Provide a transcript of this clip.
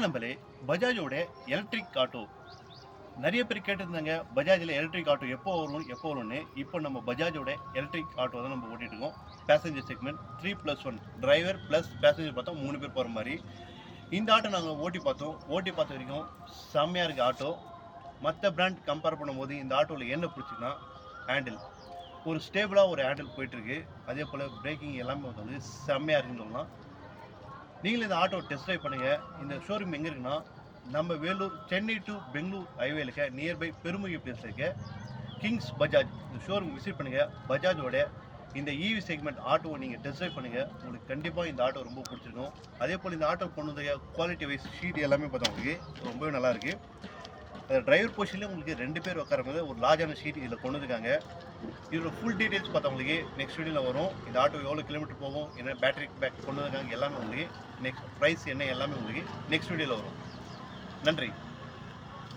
நம்மளே பஜாஜோட electric auto நிறைய பேர் கேட்டிருந்தாங்க. பஜாஜில் எலக்ட்ரிக் ஆட்டோ எப்போ வரும்னு. இப்போ நம்ம பஜாஜோட எலக்ட்ரிக் ஆட்டோ தான் நம்ம ஓட்டிகிட்டு இருக்கோம். Passenger segment 3+1 driver plus passenger பார்த்தோம் 3 பேர் போகிற மாதிரி. இந்த ஆட்டோ நாங்கள் ஓட்டி பார்த்த வரைக்கும் செம்மையாக இருக்குது ஆட்டோ. மற்ற பிராண்ட் கம்பேர் பண்ணும்போது இந்த ஆட்டோவில் என்ன பிடிச்சிங்கன்னா ஹேண்டில், ஒரு ஸ்டேபிளாக ஒரு ஹேண்டில் போயிட்டுருக்கு. அதே போல் பிரேக்கிங் எல்லாமே வந்து செம்மையாக இருக்குன்னு சொல்லலாம். நீங்களும் இந்த ஆட்டோ டெஸ்ட் ட்ரைவ் பண்ணுங்கள். இந்த ஷோரூம் எங்கே இருக்குன்னா நம்ம வேலூர் சென்னை டு பெங்களூர் ஹைவேல இருக்க நியர்பை பெருமுகி பிளேஸில் இருக்க கிங்ஸ் பஜாஜ். இந்த ஷோரூம் விசிட் பண்ணுங்கள். பஜாஜோட இந்த இவி செக்மெண்ட் ஆட்டோவை நீங்கள் டெஸ்ட் ட்ரைவ் பண்ணுங்கள். உங்களுக்கு கண்டிப்பாக இந்த ஆட்டோ ரொம்ப பிடிச்சிருக்கும். அதே போல் இந்த ஆட்டோ கொண்டு வந்த குவாலிட்டி வைஸ் ஷீட் எல்லாமே பார்த்தா உங்களுக்கு ரொம்பவே நல்லாயிருக்கு. டிரைவர் பொசிஷனில் உங்களுக்கு 2 பேர் உட்கார மாதிரி ஒரு லார்ஜான ஷீட் இதில் கொண்டு வந்துருக்காங்க. இதோட ஃபுல் டீட்டெயில்ஸ் பார்த்தவங்களுக்கு நெக்ஸ்ட் வீடியோவில் வரும். இந்த ஆட்டோ எவ்வளோ கிலோமீட்டர் போகும், என்ன பேட்டரி பேக் கொண்டு வந்திருக்காங்க எல்லாமே உங்களுக்கு, நெக்ஸ்ட் ப்ரைஸ் என்ன எல்லாமே உங்களுக்கு நெக்ஸ்ட் வீடியோவில் வரும். நன்றி.